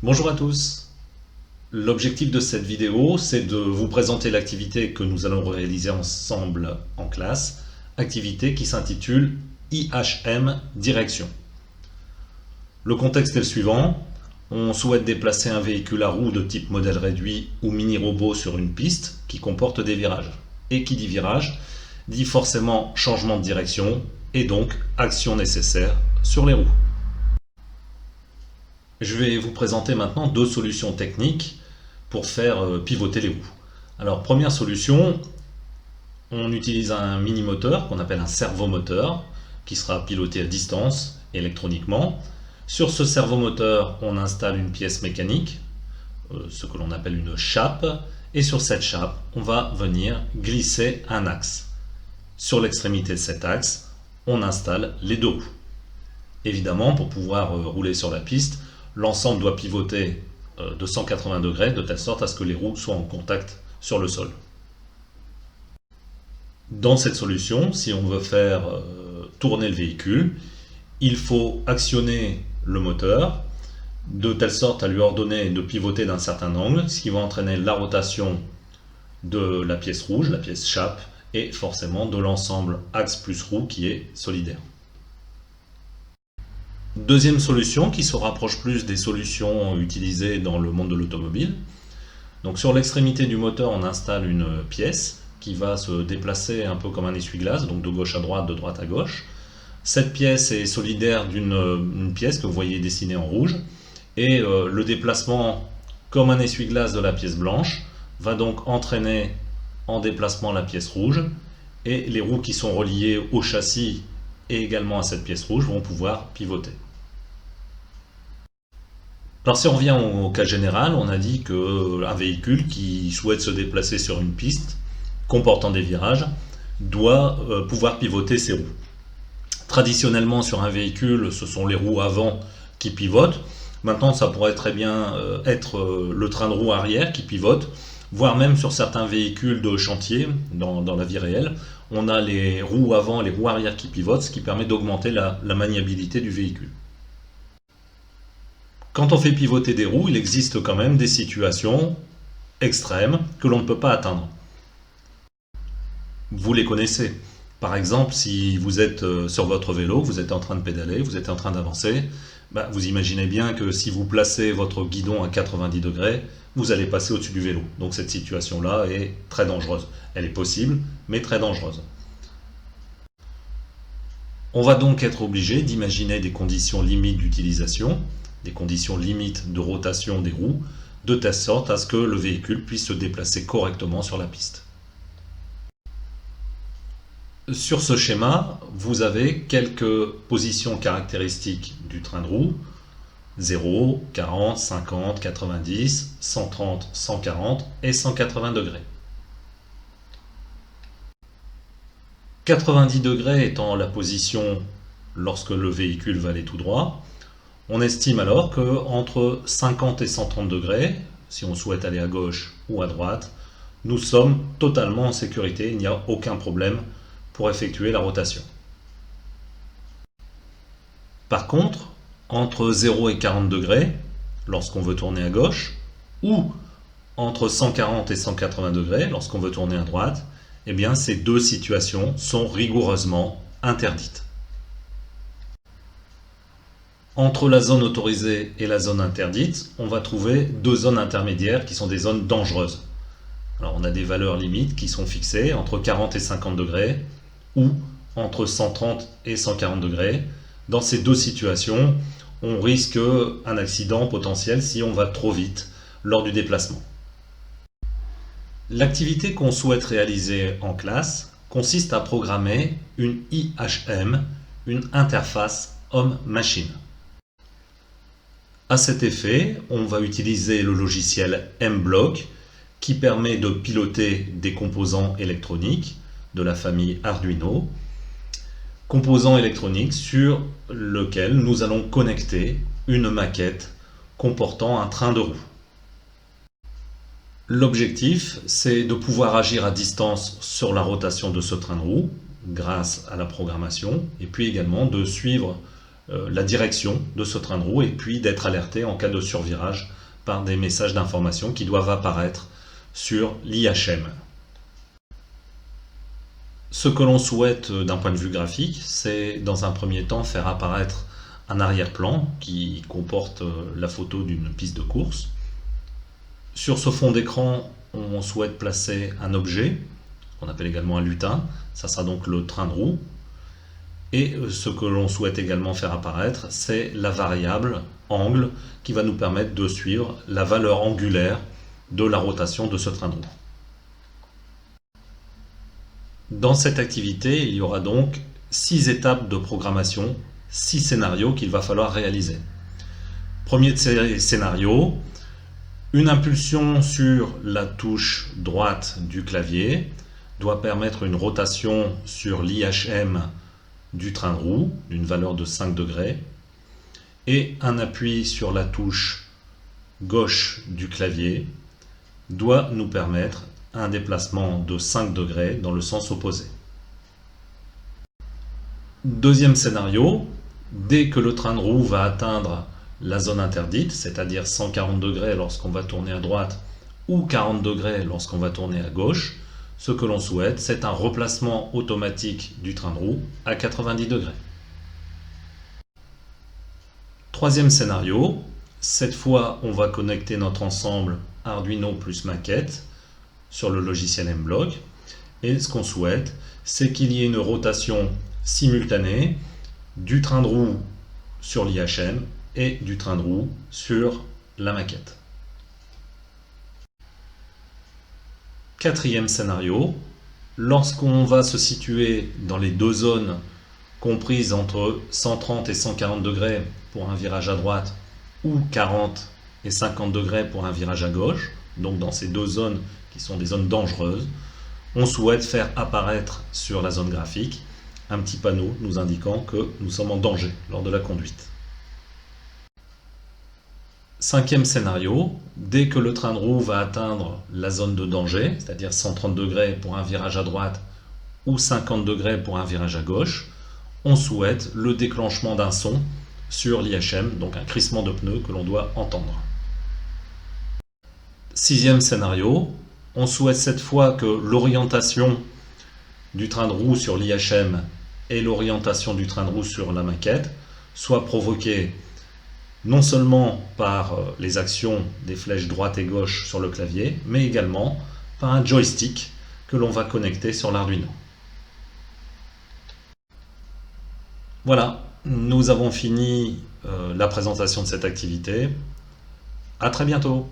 Bonjour à tous. L'objectif de cette vidéo, c'est de vous présenter l'activité que nous allons réaliser ensemble en classe, activité qui s'intitule IHM Direction. Le contexte est le suivant. On souhaite déplacer un véhicule à roues de type modèle réduit ou mini-robot sur une piste qui comporte des virages. Et qui dit virage, dit forcément changement de direction et donc action nécessaire sur les roues. Je vais vous présenter maintenant deux solutions techniques pour faire pivoter les roues. Alors, première solution, on utilise un mini-moteur qu'on appelle un servomoteur qui sera piloté à distance électroniquement. Sur ce servomoteur, on installe une pièce mécanique, ce que l'on appelle une chape, et sur cette chape, on va venir glisser un axe. Sur l'extrémité de cet axe, on installe les deux roues. Évidemment, pour pouvoir rouler sur la piste, l'ensemble doit pivoter de 180 degrés de telle sorte à ce que les roues soient en contact sur le sol. Dans cette solution, si on veut faire tourner le véhicule, il faut actionner le moteur de telle sorte à lui ordonner de pivoter d'un certain angle, ce qui va entraîner la rotation de la pièce rouge, la pièce chape, et forcément de l'ensemble axe plus roue qui est solidaire. Deuxième solution qui se rapproche plus des solutions utilisées dans le monde de l'automobile. Donc sur l'extrémité du moteur, on installe une pièce qui va se déplacer un peu comme un essuie-glace, donc de gauche à droite, de droite à gauche. Cette pièce est solidaire d'une pièce que vous voyez dessinée en rouge. Et le déplacement comme un essuie-glace de la pièce blanche va donc entraîner en déplacement la pièce rouge. Et les roues qui sont reliées au châssis et également à cette pièce rouge vont pouvoir pivoter. Alors si on revient au cas général, on a dit qu'un véhicule qui souhaite se déplacer sur une piste comportant des virages doit pouvoir pivoter ses roues. Traditionnellement sur un véhicule, ce sont les roues avant qui pivotent. Maintenant, ça pourrait très bien être le train de roue arrière qui pivote, voire même sur certains véhicules de chantier, dans la vie réelle, on a les roues avant et les roues arrière qui pivotent, ce qui permet d'augmenter la maniabilité du véhicule. Quand on fait pivoter des roues, il existe quand même des situations extrêmes que l'on ne peut pas atteindre. Vous les connaissez. Par exemple, si vous êtes sur votre vélo, vous êtes en train de pédaler, vous êtes en train d'avancer, vous imaginez bien que si vous placez votre guidon à 90 degrés, vous allez passer au-dessus du vélo. Donc cette situation-là est très dangereuse. Elle est possible, mais très dangereuse. On va donc être obligé d'imaginer des conditions limites d'utilisation, des conditions limites de rotation des roues, de telle sorte à ce que le véhicule puisse se déplacer correctement sur la piste. Sur ce schéma, vous avez quelques positions caractéristiques du train de roue, 0, 40, 50, 90, 130, 140 et 180 degrés. 90 degrés étant la position lorsque le véhicule va aller tout droit, on estime alors qu'entre 50 et 130 degrés, si on souhaite aller à gauche ou à droite, nous sommes totalement en sécurité, il n'y a aucun problème pour effectuer la rotation. Par contre, entre 0 et 40 degrés, lorsqu'on veut tourner à gauche, ou entre 140 et 180 degrés, lorsqu'on veut tourner à droite, eh bien ces deux situations sont rigoureusement interdites. Entre la zone autorisée et la zone interdite, on va trouver deux zones intermédiaires qui sont des zones dangereuses. Alors on a des valeurs limites qui sont fixées entre 40 et 50 degrés ou entre 130 et 140 degrés. Dans ces deux situations, on risque un accident potentiel si on va trop vite lors du déplacement. L'activité qu'on souhaite réaliser en classe consiste à programmer une IHM, une interface homme-machine. À cet effet, on va utiliser le logiciel M-Block qui permet de piloter des composants électroniques de la famille Arduino, composants électroniques sur lequel nous allons connecter une maquette comportant un train de roue. L'objectif, c'est de pouvoir agir à distance sur la rotation de ce train de roue grâce à la programmation et puis également de suivre la direction de ce train de roue et puis d'être alerté en cas de survirage par des messages d'information qui doivent apparaître sur l'IHM. Ce que l'on souhaite d'un point de vue graphique, c'est dans un premier temps faire apparaître un arrière-plan qui comporte la photo d'une piste de course. Sur ce fond d'écran, on souhaite placer un objet, qu'on appelle également un lutin, ça sera donc le train de roue. Et ce que l'on souhaite également faire apparaître, c'est la variable angle qui va nous permettre de suivre la valeur angulaire de la rotation de ce train de roue. Dans cette activité, il y aura donc 6 étapes de programmation, 6 scénarios qu'il va falloir réaliser. Premier de ces scénarios, une impulsion sur la touche droite du clavier doit permettre une rotation sur l'IHM du train de roue d'une valeur de 5 degrés et un appui sur la touche gauche du clavier doit nous permettre un déplacement de 5 degrés dans le sens opposé. Deuxième scénario, dès que le train de roue va atteindre la zone interdite, c'est-à-dire 140 degrés lorsqu'on va tourner à droite ou 40 degrés lorsqu'on va tourner à gauche, ce que l'on souhaite, c'est un replacement automatique du train de roue à 90 degrés. Troisième scénario, cette fois on va connecter notre ensemble Arduino plus maquette sur le logiciel M-Block et ce qu'on souhaite, c'est qu'il y ait une rotation simultanée du train de roue sur l'IHM et du train de roue sur la maquette. Quatrième scénario, lorsqu'on va se situer dans les deux zones comprises entre 130 et 140 degrés pour un virage à droite ou 40 et 50 degrés pour un virage à gauche, donc dans ces deux zones qui sont des zones dangereuses, on souhaite faire apparaître sur la zone graphique un petit panneau nous indiquant que nous sommes en danger lors de la conduite. Cinquième scénario, dès que le train de roue va atteindre la zone de danger, c'est-à-dire 130 degrés pour un virage à droite ou 50 degrés pour un virage à gauche, on souhaite le déclenchement d'un son sur l'IHM, donc un crissement de pneus que l'on doit entendre. Sixième scénario, on souhaite cette fois que l'orientation du train de roue sur l'IHM et l'orientation du train de roue sur la maquette soient provoquées non seulement par les actions des flèches droite et gauche sur le clavier, mais également par un joystick que l'on va connecter sur l'Arduino. Voilà, nous avons fini la présentation de cette activité. À très bientôt.